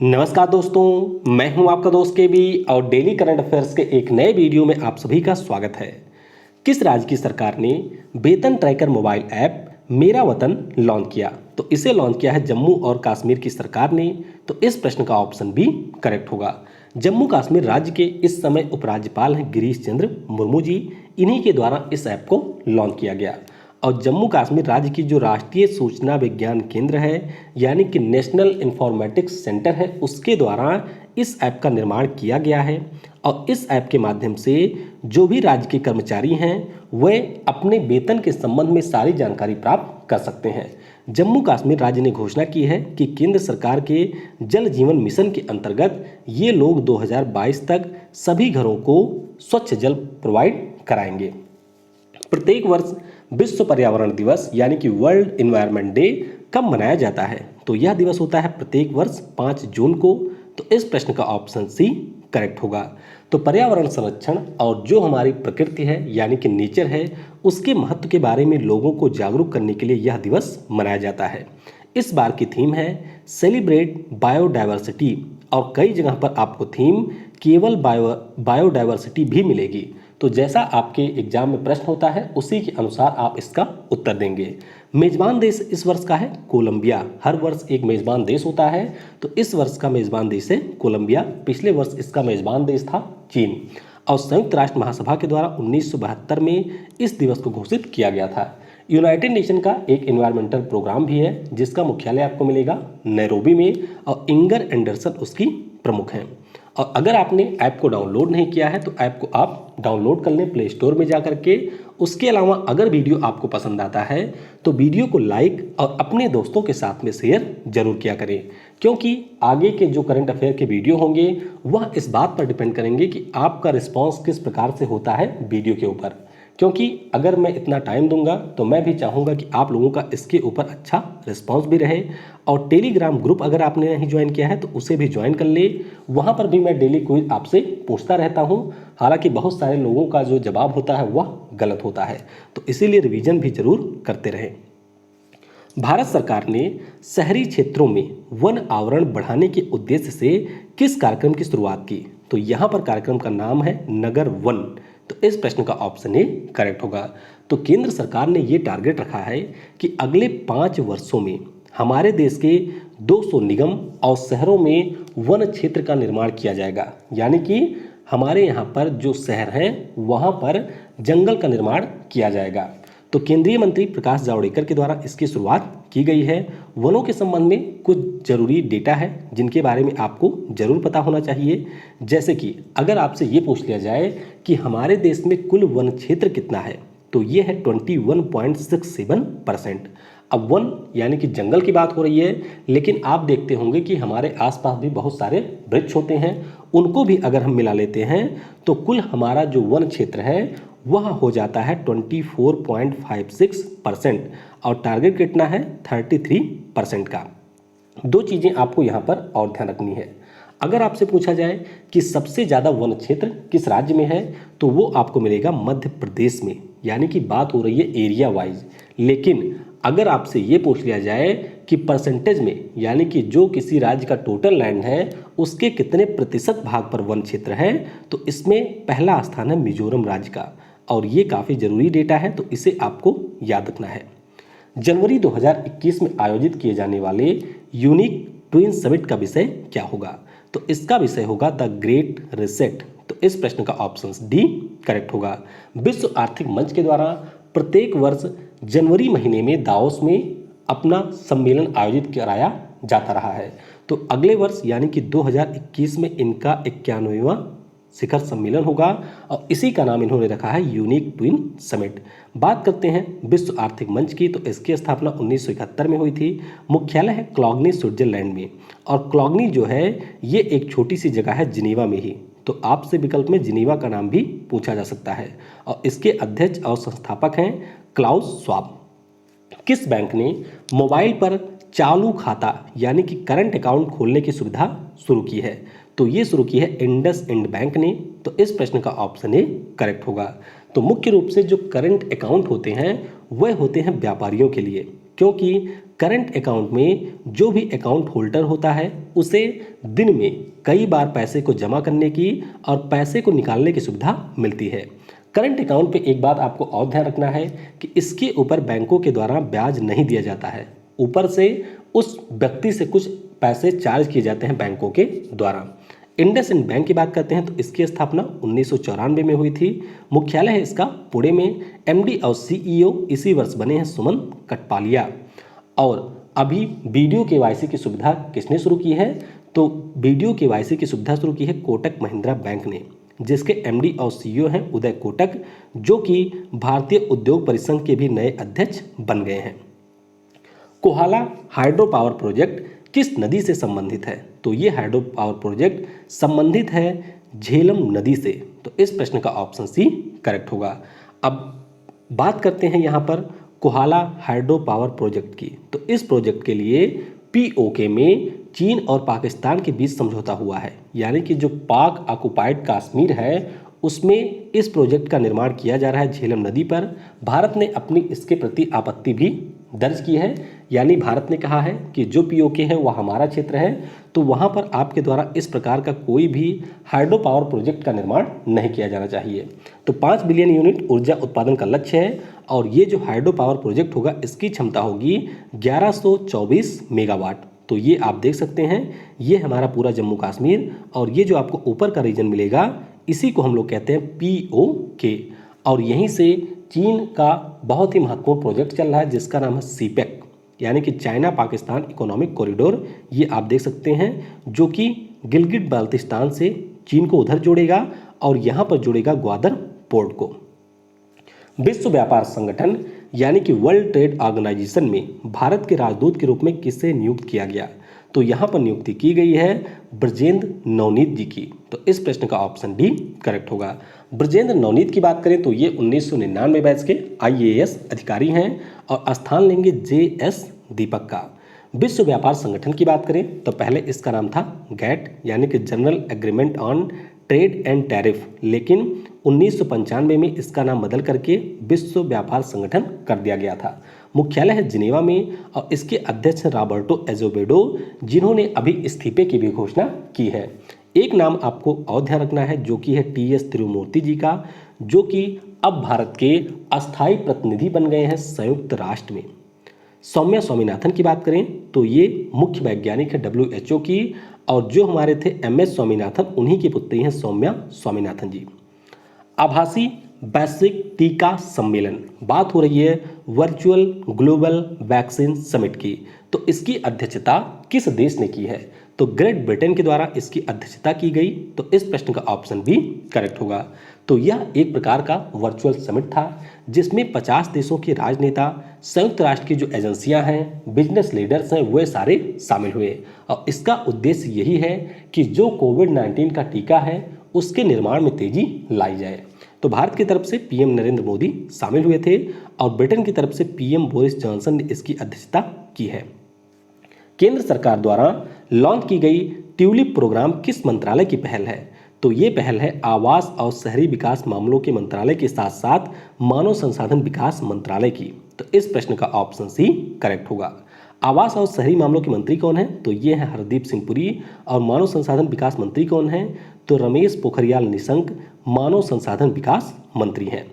नमस्कार दोस्तों, मैं हूं आपका दोस्त के बी और डेली करंट अफेयर्स के एक नए वीडियो में आप सभी का स्वागत है। किस राज्य की सरकार ने वेतन ट्रैकर मोबाइल ऐप मेरा वतन लॉन्च किया? तो इसे लॉन्च किया है जम्मू और कश्मीर की सरकार ने। तो इस प्रश्न का ऑप्शन बी करेक्ट होगा। जम्मू कश्मीर राज्य के इस समय उपराज्यपाल हैं गिरीश चंद्र मुर्मू जी। इन्हीं के द्वारा इस ऐप को लॉन्च किया गया। और जम्मू कश्मीर राज्य की जो राष्ट्रीय सूचना विज्ञान केंद्र है यानी कि नेशनल इंफॉर्मेटिक्स सेंटर है, उसके द्वारा इस ऐप का निर्माण किया गया है। और इस ऐप के माध्यम से जो भी राज्य के कर्मचारी हैं वे अपने वेतन के संबंध में सारी जानकारी प्राप्त कर सकते हैं। जम्मू कश्मीर राज्य ने घोषणा की है कि केंद्र सरकार के जल जीवन मिशन के अंतर्गत ये लोग 2022 तक सभी घरों को स्वच्छ जल प्रोवाइड कराएंगे। प्रत्येक वर्ष विश्व पर्यावरण दिवस यानी कि वर्ल्ड एनवायरनमेंट डे कब मनाया जाता है? तो यह दिवस होता है प्रत्येक वर्ष 5 जून को। तो इस प्रश्न का ऑप्शन सी करेक्ट होगा। तो पर्यावरण संरक्षण और जो हमारी प्रकृति है यानी कि नेचर है, उसके महत्व के बारे में लोगों को जागरूक करने के लिए यह दिवस मनाया जाता है। इस बार की थीम है सेलिब्रेट बायोडायवर्सिटी और कई जगह पर आपको थीम केवल बायोडायवर्सिटी भी मिलेगी। तो जैसा आपके एग्जाम में प्रश्न होता है उसी के अनुसार आप इसका उत्तर देंगे। मेजबान देश इस वर्ष का है कोलंबिया। हर वर्ष एक मेजबान देश होता है, तो इस वर्ष का मेजबान देश है कोलंबिया। पिछले वर्ष इसका मेजबान देश था चीन। और संयुक्त राष्ट्र महासभा के द्वारा 1972 में इस दिवस को घोषित किया गया था। यूनाइटेड नेशन का एक एनवायरमेंटल प्रोग्राम भी है जिसका मुख्यालय आपको मिलेगा नैरोबी में और इंगर एंडरसन उसकी प्रमुख हैं। और अगर आपने ऐप को डाउनलोड नहीं किया है तो ऐप को आप डाउनलोड कर लें प्ले स्टोर में जा करके। उसके अलावा अगर वीडियो आपको पसंद आता है तो वीडियो को लाइक और अपने दोस्तों के साथ में शेयर जरूर किया करें, क्योंकि आगे के जो करंट अफेयर के वीडियो होंगे वह इस बात पर डिपेंड करेंगे कि आपका रिस्पॉन्स किस प्रकार से होता है वीडियो के ऊपर। क्योंकि अगर मैं इतना टाइम दूंगा तो मैं भी चाहूँगा कि आप लोगों का इसके ऊपर अच्छा रिस्पांस भी रहे। और टेलीग्राम ग्रुप अगर आपने नहीं ज्वाइन किया है तो उसे भी ज्वाइन कर ले। वहाँ पर भी मैं डेली क्विज आपसे पूछता रहता हूँ। हालांकि बहुत सारे लोगों का जो जवाब होता है वह गलत होता है, तो इसीलिए रिवीजन भी जरूर करते रहें। भारत सरकार ने शहरी क्षेत्रों में वन आवरण बढ़ाने के उद्देश्य से किस कार्यक्रम की शुरुआत की? तो यहाँ पर कार्यक्रम का नाम है नगर वन। तो इस प्रश्न का ऑप्शन ए करेक्ट होगा। तो केंद्र सरकार ने ये टारगेट रखा है कि अगले 5 वर्षों में हमारे देश के 200 निगम और शहरों में वन क्षेत्र का निर्माण किया जाएगा। यानी कि हमारे यहाँ पर जो शहर हैं वहाँ पर जंगल का निर्माण किया जाएगा। तो केंद्रीय मंत्री प्रकाश जावड़ेकर के द्वारा इसकी शुरुआत की गई है। वनों के संबंध में कुछ जरूरी डेटा है जिनके बारे में आपको जरूर पता होना चाहिए। जैसे कि अगर आपसे ये पूछ लिया जाए कि हमारे देश में कुल वन क्षेत्र कितना है, तो ये है 21.67%। अब वन यानी कि जंगल की बात हो रही है, लेकिन आप देखते होंगे कि हमारे आसपास भी बहुत सारे वृक्ष होते हैं। उनको भी अगर हम मिला लेते हैं तो कुल हमारा जो वन क्षेत्र है वह हो जाता है 24.56% और टारगेट कितना है 33% का। दो चीज़ें आपको यहाँ पर और ध्यान रखनी है। अगर आपसे पूछा जाए कि सबसे ज़्यादा वन क्षेत्र किस राज्य में है तो वो आपको मिलेगा मध्य प्रदेश में, यानी कि बात हो रही है एरिया वाइज। लेकिन अगर आपसे ये पूछ लिया जाए कि परसेंटेज में, यानी कि जो किसी राज्य का टोटल लैंड है उसके कितने प्रतिशत भाग पर वन क्षेत्र है, तो इसमें पहला स्थान है मिजोरम राज्य का। और ये काफ़ी ज़रूरी डेटा है, तो इसे आपको याद रखना है। जनवरी 2021 में आयोजित किए जाने वाले यूनिक ट्विन समिट का विषय क्या होगा? तो इसका विषय होगा द ग्रेट रिसेट। तो इस प्रश्न का ऑप्शन डी करेक्ट होगा। विश्व आर्थिक मंच के द्वारा प्रत्येक वर्ष जनवरी महीने में दाओस में अपना सम्मेलन आयोजित कराया जाता रहा है। तो अगले वर्ष यानी कि 2021 में इनका 91वां शिखर सम्मेलन होगा और इसी का नाम इन्होंने रखा है यूनिक ट्विन समिट। बात करते हैं विश्व आर्थिक मंच की, तो इसकी स्थापना 1971 में हुई थी। मुख्यालय है क्लॉगनी स्विट्जरलैंड में। और क्लॉगनी जो है ये एक छोटी सी जगह है जिनीवा में ही। तो आपसे विकल्प में जिनीवा का नाम भी पूछा जा सकता है। और इसके अध्यक्ष और संस्थापक हैं क्लाउस श्वाब। किस बैंक ने मोबाइल पर चालू खाता यानी कि करंट अकाउंट खोलने की सुविधा शुरू की है? तो ये शुरू की है इंडस इंड बैंक ने। तो इस प्रश्न का ऑप्शन ए करेक्ट होगा। तो मुख्य रूप से जो करंट अकाउंट होते हैं वह होते हैं व्यापारियों के लिए, क्योंकि करंट अकाउंट में जो भी अकाउंट होल्डर होता है उसे दिन में कई बार पैसे को जमा करने की और पैसे को निकालने की सुविधा मिलती है। करंट अकाउंट पे एक बात आपको और ध्यान रखना है कि इसके ऊपर बैंकों के द्वारा ब्याज नहीं दिया जाता है, ऊपर से उस व्यक्ति से कुछ पैसे चार्ज किए जाते हैं बैंकों के द्वारा। इंडसइंड बैंक की बात करते हैं तो इसकी स्थापना 1994 में हुई थी। मुख्यालय है इसका पुणे में। एमडी और सीईओ इसी वर्ष बने हैं सुमन कटपालिया। और अभी वीडियो केवाईसी की सुविधा किसने शुरू की है? तो वीडियो केवाईसी की सुविधा शुरू की है कोटक महिंद्रा बैंक ने, जिसके एमडी और सीईओ हैं उदय कोटक, जो कि भारतीय उद्योग परिसंघ के भी नए अध्यक्ष बन गए हैं। कोहाला हाइड्रो पावर प्रोजेक्ट किस नदी से संबंधित है? तो ये हाइड्रो पावर प्रोजेक्ट संबंधित है झेलम नदी से। तो इस प्रश्न का ऑप्शन सी करेक्ट होगा। अब बात करते हैं यहाँ पर कोहाला हाइड्रो पावर प्रोजेक्ट की। तो इस प्रोजेक्ट के लिए पीओके में चीन और पाकिस्तान के बीच समझौता हुआ है, यानी कि जो पाक ऑक्युपाइड कश्मीर है उसमें इस प्रोजेक्ट का निर्माण किया जा रहा है झेलम नदी पर। भारत ने अपनी इसके प्रति आपत्ति भी दर्ज की है, यानी भारत ने कहा है कि जो पीओके है वह हमारा क्षेत्र है, तो वहाँ पर आपके द्वारा इस प्रकार का कोई भी हाइड्रो पावर प्रोजेक्ट का निर्माण नहीं किया जाना चाहिए। तो 5 बिलियन यूनिट ऊर्जा उत्पादन का लक्ष्य है और ये जो हाइड्रो पावर प्रोजेक्ट होगा इसकी क्षमता होगी 1124 मेगावाट। तो ये आप देख सकते हैं, ये हमारा पूरा जम्मू कश्मीर और ये जो आपको ऊपर का रीजन मिलेगा इसी को हम लोग कहते हैं पीओके। और यहीं से चीन का बहुत ही महत्वपूर्ण प्रोजेक्ट चल रहा है जिसका नाम है सीपेक, यानी कि चाइना पाकिस्तान इकोनॉमिक कॉरिडोर। ये आप देख सकते हैं जो कि गिलगिट बाल्टिस्तान से चीन को उधर जोड़ेगा और यहाँ पर जोड़ेगा ग्वादर पोर्ट को। विश्व व्यापार संगठन यानी कि वर्ल्ड ट्रेड ऑर्गेनाइजेशन में भारत के राजदूत के रूप में किसे नियुक्त किया गया? तो यहाँ पर नियुक्ति की गई है ब्रजेंद्र नवनीत जी की। तो इस प्रश्न का ऑप्शन डी करेक्ट होगा। ब्रजेंद्र नवनीत की बात करें तो ये 1999 बैच के आईएएस अधिकारी हैं और स्थान लेंगे जेएस दीपक का। विश्व व्यापार संगठन की बात करें तो पहले इसका नाम था गैट, यानी कि general agreement on trade and tariff, लेकिन 1995 में इसका नाम बदल करके विश्व व्यापार संगठन कर दिया गया था। मुख्यालय है जिनेवा में और इसके अध्यक्ष रॉबर्टो एजोबेडो, जिन्होंने अभी इस्तीफे की भी घोषणा की है। एक नाम आपको और ध्यान रखना है जो कि है टीएस तिरुमूर्ति जी का, जो कि अब भारत के अस्थायी प्रतिनिधि बन गए हैं संयुक्त राष्ट्र में। सौम्या स्वामीनाथन की बात करें तो ये मुख्य वैज्ञानिक है WHO की, और जो हमारे थे MS स्वामीनाथन उन्हीं की पुत्री हैं सौम्या स्वामीनाथन जी। आभासी वैश्विक टीका सम्मेलन, बात हो रही है वर्चुअल ग्लोबल वैक्सीन समिट की। तो इसकी अध्यक्षता किस देश ने की है? तो ग्रेट ब्रिटेन के द्वारा इसकी अध्यक्षता की गई। तो इस प्रश्न का ऑप्शन भी करेक्ट होगा। तो यह एक प्रकार का वर्चुअल समिट था जिसमें 50 देशों के राजनेता, संयुक्त राष्ट्र की जो एजेंसियां हैं, बिजनेस लीडर्स हैं, वे सारे शामिल हुए। और इसका उद्देश्य यही है कि जो कोविड-19 का टीका है उसके निर्माण में तेजी लाई जाए। तो भारत की तरफ से पीएम नरेंद्र मोदी शामिल हुए थे और ब्रिटेन की तरफ से पीएम बोरिस जॉनसन ने इसकी अध्यक्षता की है। केंद्र सरकार द्वारा लॉन्च की गई ट्यूलिप प्रोग्राम किस मंत्रालय की पहल है? तो ये पहल है आवास और शहरी विकास मामलों के मंत्रालय के साथ साथ मानव संसाधन विकास मंत्रालय की। तो इस प्रश्न का ऑप्शन सी करेक्ट होगा। आवास और शहरी मामलों के मंत्री कौन है? तो ये हैं हरदीप सिंह पुरी। और मानव संसाधन विकास मंत्री कौन है? तो रमेश पोखरियाल निशंक मानव संसाधन विकास मंत्री हैं।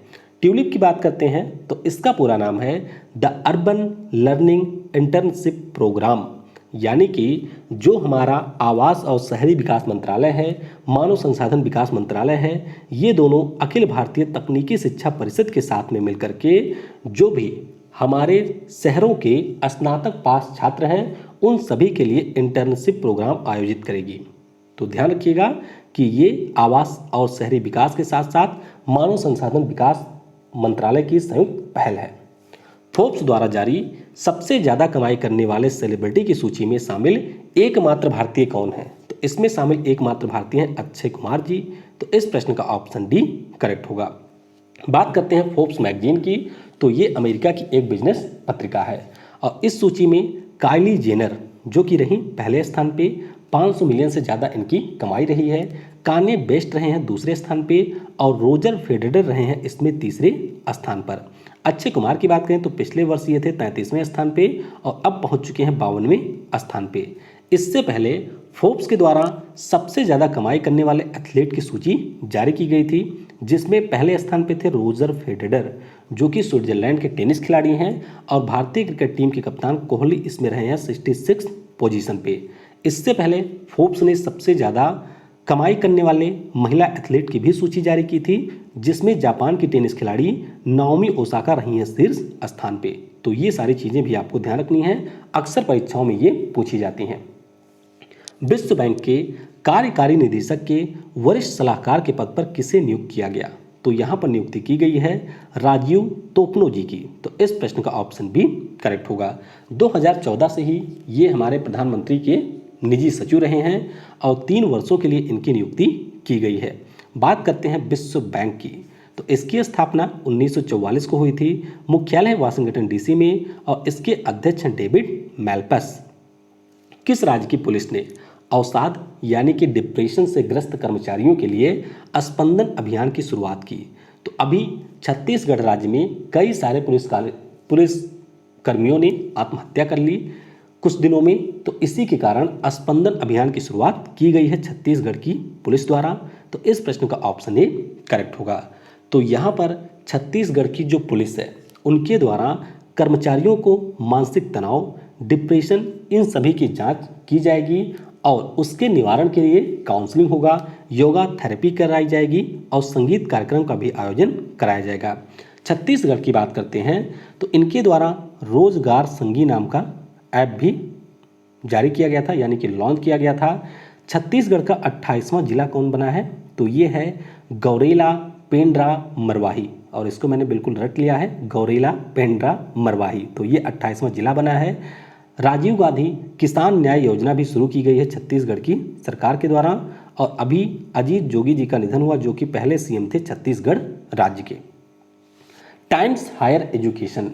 ट्यूलिप की बात करते हैं तो इसका पूरा नाम है the urban learning internship programme, यानी कि जो हमारा आवास और शहरी विकास मंत्रालय है, मानव संसाधन विकास मंत्रालय है, ये दोनों अखिल भारतीय तकनीकी शिक्षा परिषद के साथ में मिलकर के जो भी हमारे शहरों के स्नातक पास छात्र हैं उन सभी के लिए इंटर्नशिप प्रोग्राम आयोजित करेगी। तो ध्यान रखिएगा कि ये आवास और शहरी विकास के साथ साथ मानव संसाधन विकास मंत्रालय की संयुक्त पहल है। फोर्ब्स द्वारा जारी सबसे ज़्यादा कमाई करने वाले सेलिब्रिटी की सूची में शामिल एकमात्र भारतीय कौन है? तो इसमें शामिल एकमात्र भारतीय हैं अक्षय कुमार जी। तो इस प्रश्न का ऑप्शन डी करेक्ट होगा। बात करते हैं फोर्ब्स मैगजीन की। तो ये अमेरिका की एक बिजनेस पत्रिका है और इस सूची में काइली जेनर जो कि रही पहले स्थान पे, 500 मिलियन से ज़्यादा इनकी कमाई रही है। कान्ये वेस्ट रहे हैं दूसरे स्थान पे और रोजर फेडरर रहे हैं इसमें तीसरे स्थान पर। अक्षय कुमार की बात करें तो पिछले वर्ष ये थे 33वें स्थान पे और अब पहुंच चुके हैं 52वें स्थान पे। इससे पहले फोर्ब्स के द्वारा सबसे ज़्यादा कमाई करने वाले एथलीट की सूची जारी की गई थी, जिसमें पहले स्थान पे थे रोजर फेडरर, जो कि स्विट्जरलैंड के टेनिस खिलाड़ी हैं, और भारतीय क्रिकेट टीम के कप्तान कोहली इसमें रहे हैं 66 पोजीशन पे। इससे पहले फोर्ब्स ने सबसे ज़्यादा कमाई करने वाले महिला एथलीट की भी सूची जारी की थी, जिसमें जापान की टेनिस खिलाड़ी नाओमी ओसाका रही हैं शीर्ष स्थान पे। तो ये सारी चीज़ें भी आपको ध्यान रखनी है, अक्सर परीक्षाओं में ये पूछी जाती हैं। विश्व बैंक के कार्यकारी निदेशक के वरिष्ठ सलाहकार के पद पर किसे नियुक्त किया गया? तो यहाँ पर नियुक्ति की गई है राजीव तोपनो जी की। तो इस प्रश्न का ऑप्शन भी करेक्ट होगा। 2014 से ही ये हमारे प्रधानमंत्री के निजी सचिव रहे हैं और 3 वर्षों के लिए इनकी नियुक्ति की गई है। बात करते हैं विश्व बैंक की, तो इसकी स्थापना 1944 को हुई थी। मुख्यालय वाशिंगटन डीसी में और इसके अध्यक्ष हैं डेविड मैल्पस। किस राज्य की पुलिस ने अवसाद यानी कि डिप्रेशन से ग्रस्त कर्मचारियों के लिए स्पंदन अभियान की शुरुआत की? तो अभी छत्तीसगढ़ राज्य में कई सारे पुलिस कर्मियों ने आत्महत्या कर ली कुछ दिनों में, तो इसी के कारण स्पंदन अभियान की शुरुआत की गई है छत्तीसगढ़ की पुलिस द्वारा। तो इस प्रश्न का ऑप्शन ए करेक्ट होगा। तो यहाँ पर छत्तीसगढ़ की जो पुलिस है उनके द्वारा कर्मचारियों को मानसिक तनाव, डिप्रेशन, इन सभी की जांच की जाएगी और उसके निवारण के लिए काउंसलिंग होगा, योगा थेरेपी कराई जाएगी और संगीत कार्यक्रम का भी आयोजन कराया जाएगा। छत्तीसगढ़ की बात करते हैं तो इनके द्वारा रोजगार संगी नाम का ऐप भी जारी किया गया था, यानी कि लॉन्च किया गया था। छत्तीसगढ़ का 28वां जिला कौन बना है? तो ये है गौरेला पेंड्रा मरवाही, और इसको मैंने बिल्कुल रट लिया है, गौरेला पेंड्रा मरवाही। तो ये 28वां जिला बना है। राजीव गांधी किसान न्याय योजना भी शुरू की गई है छत्तीसगढ़ की सरकार के द्वारा, और अभी अजीत जोगी जी का निधन हुआ, जो कि पहले सीएम थे छत्तीसगढ़ राज्य के। टाइम्स हायर एजुकेशन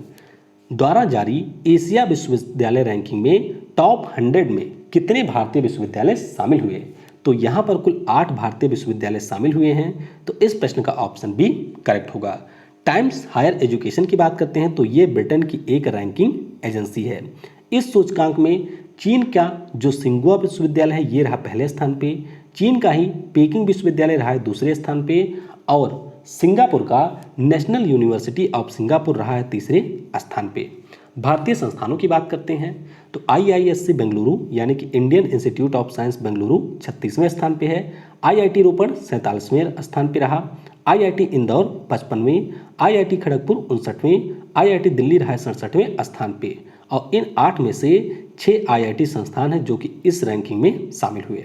द्वारा जारी एशिया विश्वविद्यालय रैंकिंग में टॉप 100 में कितने भारतीय विश्वविद्यालय शामिल हुए? तो यहाँ पर कुल 8 भारतीय विश्वविद्यालय शामिल हुए हैं। तो इस प्रश्न का ऑप्शन भी करेक्ट होगा। टाइम्स हायर एजुकेशन की बात करते हैं तो ये ब्रिटेन की एक रैंकिंग एजेंसी है। इस सूचकांक में चीन का जो सिंगुआ विश्वविद्यालय है ये रहा पहले स्थान पे, चीन का ही पेकिंग विश्वविद्यालय रहा है दूसरे स्थान पे, और सिंगापुर का नेशनल यूनिवर्सिटी ऑफ सिंगापुर रहा है तीसरे स्थान पे। भारतीय संस्थानों की बात करते हैं तो IISc बेंगलुरु यानी कि Indian Institute of Science Bengaluru 36वें स्थान पे है, IIT रोपड़ 47वें स्थान पे रहा, IIT Indore 55वें, IIT Kharagpur 59वें, IIT Delhi रहा 67वें स्थान पे, और इन 8 में से 6 IIT संस्थान हैं जो कि इस रैंकिंग में शामिल हुए।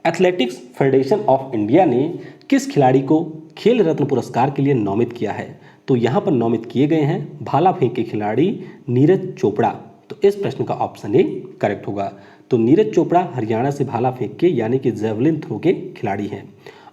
एथलेटिक्स फेडरेशन ऑफ इंडिया ने किस खिलाड़ी को खेल रत्न पुरस्कार के लिए नामित किया है? तो यहाँ पर नामित किए गए हैं भाला फेंक के खिलाड़ी नीरज चोपड़ा। तो इस प्रश्न का ऑप्शन ए करेक्ट होगा। तो नीरज चोपड़ा हरियाणा से भाला फेंक के यानी कि जेवलिन थ्रो के खिलाड़ी हैं,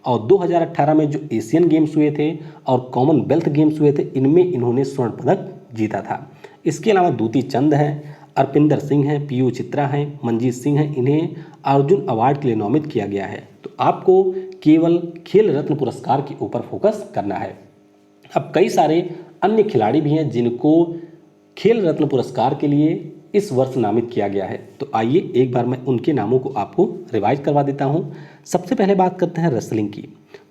और 2018 में जो एशियन गेम्स हुए थे और कॉमनवेल्थ गेम्स हुए थे इनमें इन्होंने स्वर्ण पदक जीता था। इसके अलावा दूती चंद हैं, अर्पिंदर सिंह हैं, पीयू चित्रा हैं, मंजीत सिंह हैं, इन्हें अर्जुन अवार्ड के लिए नामित किया गया है। तो आपको केवल खेल रत्न पुरस्कार के ऊपर फोकस करना है। अब कई सारे अन्य खिलाड़ी भी हैं जिनको खेल रत्न पुरस्कार के लिए इस वर्ष नामित किया गया है। तो आइए एक बार मैं उनके नामों को आपको रिवाइज करवा देता हूं। सबसे पहले बात करते हैं रेसलिंग की।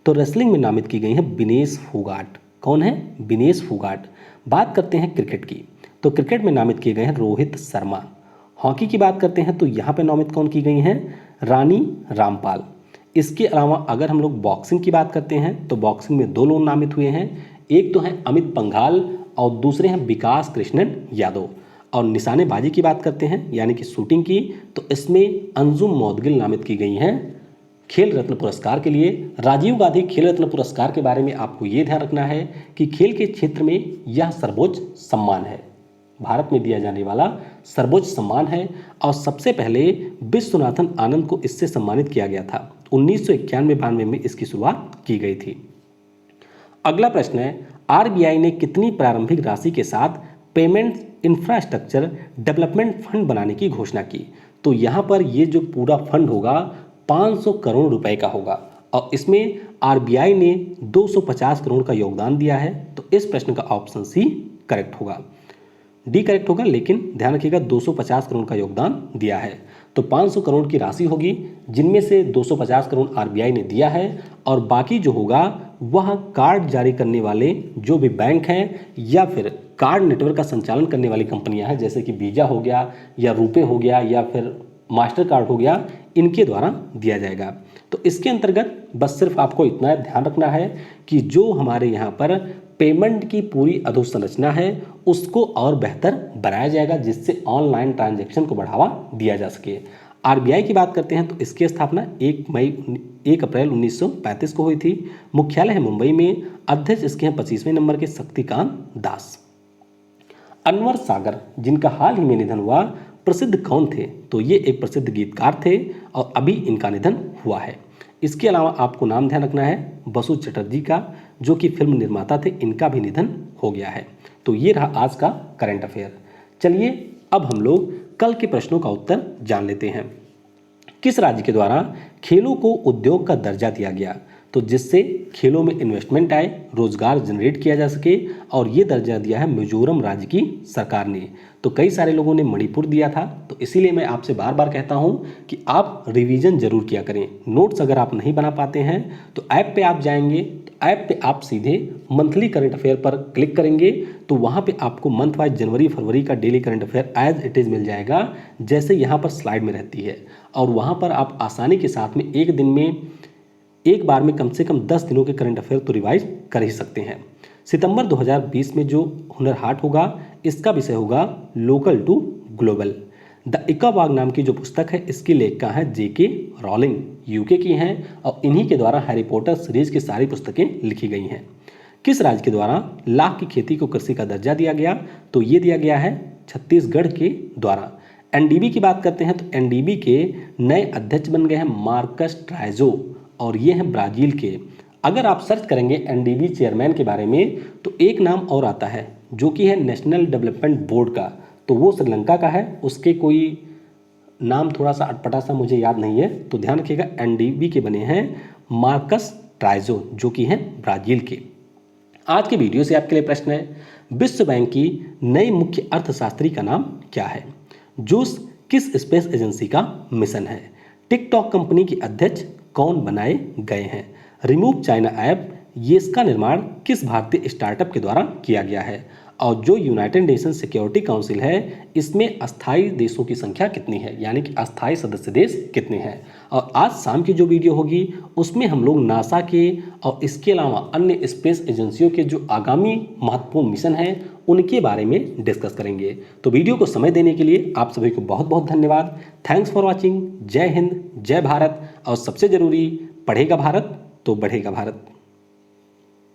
तो रेसलिंग में नामित की गई है विनेश फोगाट। कौन है? विनेश फोगाट। बात करते हैं क्रिकेट की, तो क्रिकेट में नामित किए गए हैं रोहित शर्मा। हॉकी की बात करते हैं तो यहाँ पे नामित कौन की गई हैं? रानी रामपाल। इसके अलावा अगर हम लोग बॉक्सिंग की बात करते हैं तो बॉक्सिंग में 2 लोग नामित हुए हैं, एक तो हैं अमित पंघाल और दूसरे हैं विकास कृष्णन यादव। और निशानेबाजी की बात करते हैं यानी कि शूटिंग की, तो इसमें अंजुम मौदगिल नामित की गई हैं खेल रत्न पुरस्कार के लिए। राजीव गांधी खेल रत्न पुरस्कार के बारे में आपको ये ध्यान रखना है कि खेल के क्षेत्र में यह सर्वोच्च सम्मान है, भारत में दिया जाने वाला सर्वोच्च सम्मान है, और सबसे पहले विश्वनाथन आनंद को इससे सम्मानित किया गया था। 1991-92 में इसकी शुरुआत की गई थी। अगला प्रश्न है, RBI ने कितनी प्रारंभिक राशि के साथ पेमेंट इंफ्रास्ट्रक्चर डेवलपमेंट फंड बनाने की घोषणा की? तो यहाँ पर ये जो पूरा फंड होगा 500 करोड़ रुपए का होगा, और इसमें RBI ने 250 करोड़ का योगदान दिया है। तो इस प्रश्न का ऑप्शन सी करेक्ट होगा, डी करेक्ट होगा, लेकिन ध्यान रखिएगा 250 करोड़ का योगदान दिया है। तो 500 करोड़ की राशि होगी, जिनमें से 250 करोड़ आरबीआई ने दिया है और बाकी जो होगा वह कार्ड जारी करने वाले जो भी बैंक हैं या फिर कार्ड नेटवर्क का संचालन करने वाली कंपनियां हैं, जैसे कि वीजा हो गया या रुपे हो गया या फिर मास्टर कार्ड हो गया, इनके द्वारा दिया जाएगा। तो इसके अंतर्गत बस सिर्फ आपको इतना ध्यान रखना है कि जो हमारे यहाँ पर पेमेंट की पूरी अधोसंरचना है उसको और बेहतर बनाया जाएगा, जिससे ऑनलाइन ट्रांजैक्शन को बढ़ावा दिया जा सके। आरबीआई की बात करते हैं तो इसकी स्थापना 1 अप्रैल 1935 को हुई थी। मुख्यालय है मुंबई में। अध्यक्ष इसके हैं 25वें नंबर के शक्तिकांत दास। अनवर सागर, जिनका हाल ही में निधन हुआ, प्रसिद्ध कौन थे? तो ये एक प्रसिद्ध गीतकार थे और अभी इनका निधन हुआ है। इसके अलावा आपको नाम ध्यान रखना है बसु चटर्जी का, जो कि फिल्म निर्माता थे, इनका भी निधन हो गया है। तो ये रहा आज का करंट अफेयर। चलिए अब हम लोग कल के प्रश्नों का उत्तर जान लेते हैं। किस राज्य के द्वारा खेलों को उद्योग का दर्जा दिया गया? तो जिससे खेलों में इन्वेस्टमेंट आए, रोजगार जनरेट किया जा सके, और ये दर्जा दिया है मिजोरम राज्य की सरकार ने। तो कई सारे लोगों ने मणिपुर दिया था, तो इसीलिए मैं आपसे बार बार कहता हूं कि आप रिवीजन जरूर किया करें। नोट्स अगर आप नहीं बना पाते हैं तो ऐप पे आप जाएंगे, तो ऐप पे आप सीधे मंथली करंट अफेयर पर क्लिक करेंगे तो वहाँ पे आपको मंथ वाइज जनवरी फरवरी का daily current affair as it is मिल जाएगा, जैसे यहाँ पर स्लाइड में रहती है। और वहाँ पर आप आसानी के साथ में एक बार में कम से कम 10 दिनों के करंट अफेयर तो रिवाइज कर ही सकते हैं। सितंबर 2020 में जो हुनर हाट होगा, इसका विषय होगा लोकल टू ग्लोबल। द इकाबाग नाम की जो पुस्तक है, इसकी लेखिका है जेके रॉलिंग, यूके की हैं, और इन्हीं के द्वारा हैरी पॉटर सीरीज की सारी पुस्तकें लिखी गई हैं। किस राज्य के द्वारा लाख की खेती को कृषि का दर्जा दिया गया? तो ये दिया गया है छत्तीसगढ़ के द्वारा। एनडीबी की बात करते हैं तो एनडीबी के नए अध्यक्ष बन गए हैं मार्कस ट्राइजो, और ये हैं ब्राजील के। अगर आप सर्च करेंगे एनडीबी चेयरमैन के बारे में तो एक नाम और आता है जो कि है नेशनल डेवलपमेंट बोर्ड का, तो वो श्रीलंका का है। उसके कोई नाम थोड़ा सा अटपटा सा मुझे याद नहीं है, तो ध्यान रखिएगा एनडीबी के बने हैं मार्कस ट्राइजो, जो कि हैं ब्राजील के। आज के वीडियो से आपके लिए प्रश्न है, विश्व बैंक की नई मुख्य अर्थशास्त्री का नाम क्या है? जूस किस स्पेस एजेंसी का मिशन है? टिकटॉक कंपनी के अध्यक्ष कौन बनाए गए हैं? रिमूव चाइना ऐप, ये इसका निर्माण किस भारतीय स्टार्टअप के द्वारा किया गया है? और जो यूनाइटेड नेशन सिक्योरिटी काउंसिल है, इसमें अस्थायी देशों की संख्या कितनी है, यानी कि अस्थायी सदस्य देश कितने हैं? और आज शाम की जो वीडियो होगी उसमें हम लोग नासा के और इसके अलावा अन्य स्पेस एजेंसियों के जो आगामी महत्वपूर्ण मिशन हैं उनके बारे में डिस्कस करेंगे। तो वीडियो को समय देने के लिए आप सभी को बहुत बहुत धन्यवाद। Thanks for watching. जय हिंद, जय भारत, और सबसे जरूरी, पढ़ेगा भारत तो बढ़ेगा भारत।